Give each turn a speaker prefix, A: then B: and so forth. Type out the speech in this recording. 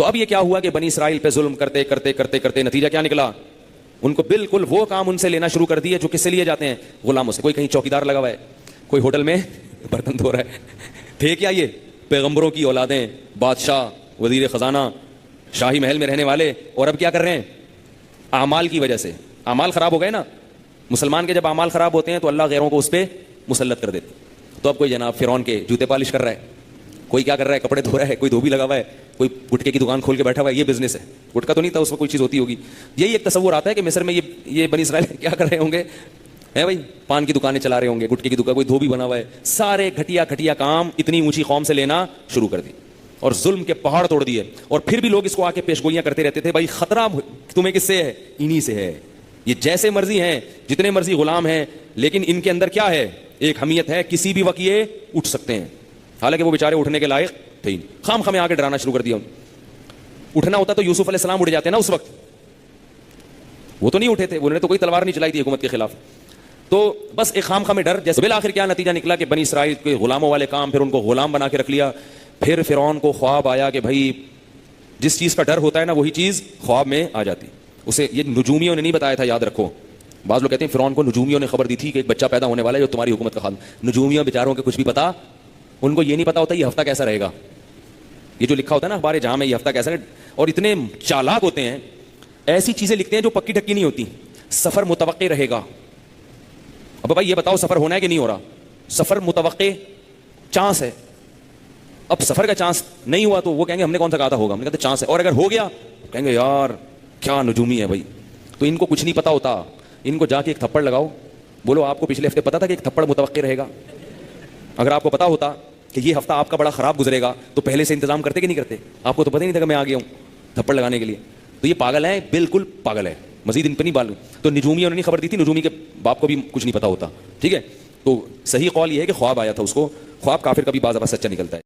A: اب یہ کیا ہوا کہ بنی اسرائیل پہ ظلم کرتے کرتے کرتے کرتے نتیجہ کیا نکلا؟ ان کو بالکل وہ کام ان سے لینا شروع کر دیے جو کس سے لیے جاتے ہیں؟ غلاموں سے. کوئی کہیں چوکیدار لگا ہوا ہے, کوئی ہوٹل میں برتن دھو رہا ہے. تھے کیا یہ پیغمبروں کی اولادیں, بادشاہ, وزیر خزانہ, شاہی محل میں رہنے والے, اور اب کیا کر رہے ہیں؟ اعمال کی وجہ سے اعمال خراب ہو گئے نا. مسلمان کے جب اعمال خراب ہوتے ہیں تو اللہ غیروں کو اس پہ مسلط کر دیتے. تو اب کوئی جناب فرعون کے جوتے پالش کر رہا ہے, کوئی کیا کر رہا ہے, کپڑے دھو رہا ہے, کوئی دھوبی لگا ہوا ہے, کوئی گٹکے کی دکان کھول کے بیٹھا ہوا ہے. یہ بزنس ہے. گٹکا تو نہیں تھا اس میں, کوئی چیز ہوتی ہوگی. یہی ایک تصور آتا ہے کہ مصر میں یہ بنی اسرائیل کیا کر رہے ہوں گے, ہے بھائی, پان کی دکانیں چلا رہے ہوں گے, گٹکے کی دکان, کوئی دھوبی بنا ہوا ہے. سارے گھٹیا گھٹیا کام اتنی اونچی قوم سے لینا شروع کر دی اور ظلم کے پہاڑ توڑ دیے. اور پھر بھی لوگ اس کو آ کے پیشگوئیاں کرتے رہتے تھے, بھائی خطرہ تمہیں کس سے ہے؟ انہی سے ہے. یہ جیسے مرضی ہیں, جتنے مرضی غلام ہیں, لیکن ان کے اندر کیا ہے؟ ایک حمیت ہے, کسی بھی وقت یہ اٹھ سکتے ہیں. حالانکہ وہ بیچارے اٹھنے کے لائق تھے ہی. خام خامے آگے ڈرانا شروع کر دیا. اٹھنا ہوتا تو یوسف علیہ السلام اٹھ جاتے نا اس وقت. وہ تو نہیں اٹھے تھے, انہوں نے تو کوئی تلوار نہیں چلائی تھی حکومت کے خلاف. تو بس ایک خام خامے ڈر. جیسے بالآخر کیا نتیجہ نکلا کہ بنی اسرائیل کے غلاموں والے کام, پھر ان کو غلام بنا کے رکھ لیا. پھر فرعون کو خواب آیا کہ بھائی جس چیز کا ڈر ہوتا ہے نا وہی چیز خواب میں آ جاتی. اسے یہ نجومیوں نے نہیں بتایا تھا, یاد رکھو. بعض لوگ کہتے ہیں فرعون کو نجومیوں نے خبر دی تھی کہ ایک بچہ پیدا ہونے والا ہے جو تمہاری حکومت کا خادم. نجومیوں بیچاروں کے کچھ بھی پتا, ان کو یہ نہیں پتا ہوتا یہ ہفتہ کیسا رہے گا. یہ جو لکھا ہوتا ہے نا اخبار جہاں میں یہ ہفتہ کیسا ہے, اور اتنے چالاک ہوتے ہیں, ایسی چیزیں لکھتے ہیں جو پکی ڈھکی نہیں ہوتی. سفر متوقع رہے گا. اب بھائی یہ بتاؤ سفر ہونا ہے کہ نہیں ہو رہا؟ سفر متوقع, چانس ہے. اب سفر کا چانس نہیں ہوا تو وہ کہیں گے ہم نے کون سا کہا تھا ہوگا, ہم نے کہتے چانس ہے. اور اگر ہو گیا کہیں گے یار کیا نجومی ہے بھائی. تو ان کو کچھ نہیں پتا ہوتا. ان کو جا کے ایک تھپڑ لگاؤ, بولو آپ کو پچھلے ہفتے پتا تھا کہ ایک تھپڑ متوقع رہے گا؟ اگر آپ کو پتا ہوتا کہ یہ ہفتہ آپ کا بڑا خراب گزرے گا تو پہلے سے انتظام کرتے کہ نہیں کرتے؟ آپ کو تو پتہ ہی نہیں تھا کہ میں آ گیا ہوں تھپڑ لگانے کے لیے. تو یہ پاگل ہے, بالکل پاگل ہے, مزید ان پہ نہیں بالوں. تو نجومیوں نے نہیں خبر دی تھی, نجومی کے باپ کو بھی کچھ نہیں پتا ہوتا. ٹھیک ہے, تو صحیح قول یہ ہے کہ خواب آیا تھا اس کو. خواب کافر کا بھی بعض دفعہ سچا نکلتا ہے.